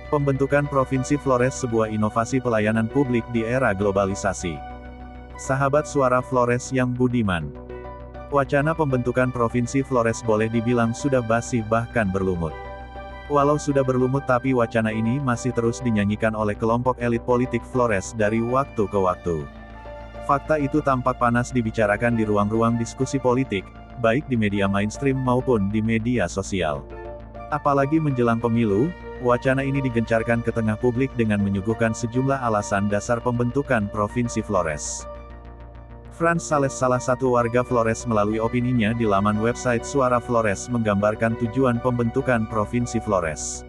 Pembentukan Provinsi Flores sebuah inovasi pelayanan publik di era globalisasi. Sahabat suara Flores yang budiman. Wacana pembentukan Provinsi Flores boleh dibilang sudah basi bahkan berlumut. Walau sudah berlumut tapi wacana ini masih terus dinyanyikan oleh kelompok elit politik Flores dari waktu ke waktu. Fakta itu tampak panas dibicarakan di ruang-ruang diskusi politik, baik di media mainstream maupun di media sosial. Apalagi menjelang pemilu, wacana ini digencarkan ke tengah publik dengan menyuguhkan sejumlah alasan dasar pembentukan Provinsi Flores. Franz Sales, salah satu warga Flores, melalui opininya di laman website Suara Flores menggambarkan tujuan pembentukan Provinsi Flores.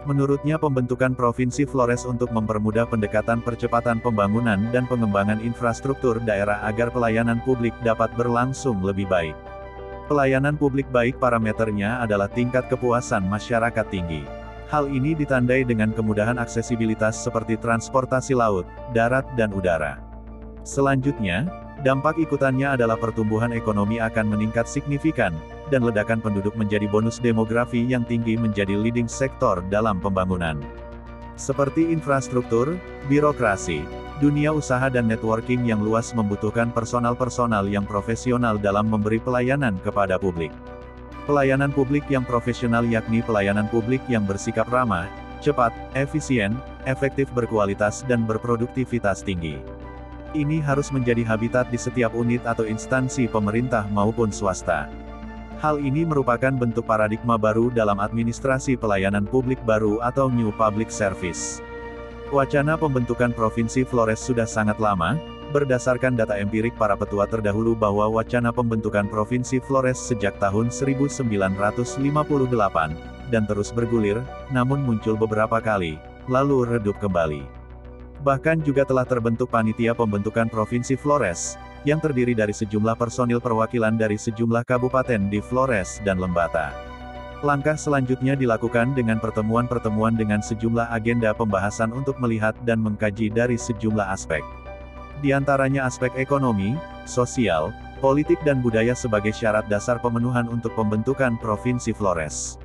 Menurutnya pembentukan Provinsi Flores untuk mempermudah pendekatan percepatan pembangunan dan pengembangan infrastruktur daerah agar pelayanan publik dapat berlangsung lebih baik. Pelayanan publik baik parameternya adalah tingkat kepuasan masyarakat tinggi. Hal ini ditandai dengan kemudahan aksesibilitas seperti transportasi laut, darat dan udara. Selanjutnya, dampak ikutannya adalah pertumbuhan ekonomi akan meningkat signifikan, dan ledakan penduduk menjadi bonus demografi yang tinggi menjadi leading sektor dalam pembangunan. Seperti infrastruktur, birokrasi, dunia usaha dan networking yang luas membutuhkan personal-personal yang profesional dalam memberi pelayanan kepada publik. Pelayanan publik yang profesional yakni pelayanan publik yang bersikap ramah, cepat, efisien, efektif, berkualitas dan berproduktivitas tinggi. Ini harus menjadi habitat di setiap unit atau instansi pemerintah maupun swasta. Hal ini merupakan bentuk paradigma baru dalam administrasi pelayanan publik baru atau New Public Service. Wacana pembentukan Provinsi Flores sudah sangat lama, berdasarkan data empirik para petua terdahulu bahwa wacana pembentukan Provinsi Flores sejak tahun 1958, dan terus bergulir, namun muncul beberapa kali, lalu redup kembali. Bahkan juga telah terbentuk panitia pembentukan Provinsi Flores, yang terdiri dari sejumlah personil perwakilan dari sejumlah kabupaten di Flores dan Lembata. Langkah selanjutnya dilakukan dengan pertemuan-pertemuan dengan sejumlah agenda pembahasan untuk melihat dan mengkaji dari sejumlah aspek. Di antaranya aspek ekonomi, sosial, politik dan budaya sebagai syarat dasar pemenuhan untuk pembentukan Provinsi Flores.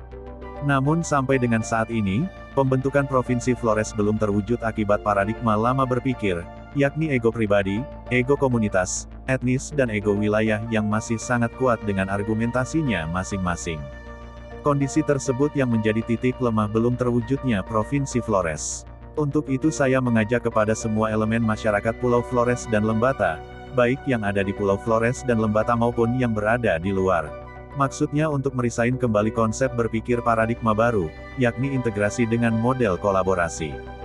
Namun sampai dengan saat ini, pembentukan Provinsi Flores belum terwujud akibat paradigma lama berpikir, yakni ego pribadi, ego komunitas, etnis dan ego wilayah yang masih sangat kuat dengan argumentasinya masing-masing. Kondisi tersebut yang menjadi titik lemah belum terwujudnya Provinsi Flores. Untuk itu saya mengajak kepada semua elemen masyarakat Pulau Flores dan Lembata, baik yang ada di Pulau Flores dan Lembata maupun yang berada di luar. Maksudnya untuk merisain kembali konsep berpikir paradigma baru, yakni integrasi dengan model kolaborasi.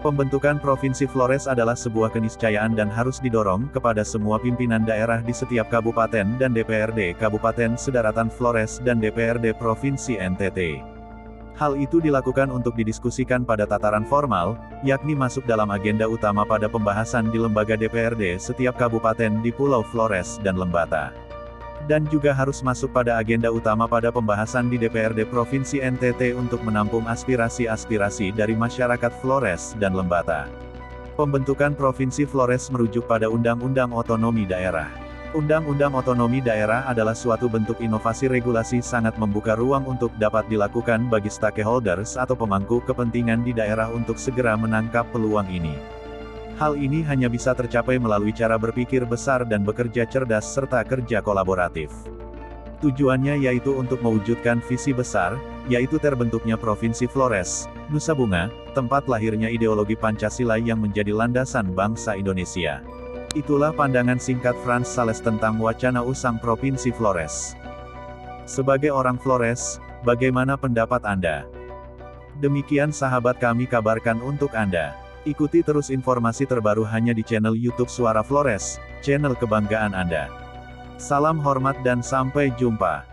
Pembentukan Provinsi Flores adalah sebuah keniscayaan dan harus didorong kepada semua pimpinan daerah di setiap kabupaten dan DPRD Kabupaten Sedaratan Flores dan DPRD Provinsi NTT. Hal itu dilakukan untuk didiskusikan pada tataran formal, yakni masuk dalam agenda utama pada pembahasan di lembaga DPRD setiap kabupaten di Pulau Flores dan Lembata. Dan juga harus masuk pada agenda utama pada pembahasan di DPRD Provinsi NTT untuk menampung aspirasi-aspirasi dari masyarakat Flores dan Lembata. Pembentukan Provinsi Flores merujuk pada Undang-Undang Otonomi Daerah. Undang-Undang Otonomi Daerah adalah suatu bentuk inovasi regulasi sangat membuka ruang untuk dapat dilakukan bagi stakeholders atau pemangku kepentingan di daerah untuk segera menangkap peluang ini. Hal ini hanya bisa tercapai melalui cara berpikir besar dan bekerja cerdas serta kerja kolaboratif. Tujuannya yaitu untuk mewujudkan visi besar, yaitu terbentuknya Provinsi Flores, Nusa Bunga, tempat lahirnya ideologi Pancasila yang menjadi landasan bangsa Indonesia. Itulah pandangan singkat Franz Sales tentang wacana usang Provinsi Flores. Sebagai orang Flores, bagaimana pendapat Anda? Demikian sahabat kami kabarkan untuk Anda. Ikuti terus informasi terbaru hanya di channel YouTube Suara Flores, channel kebanggaan Anda. Salam hormat dan sampai jumpa.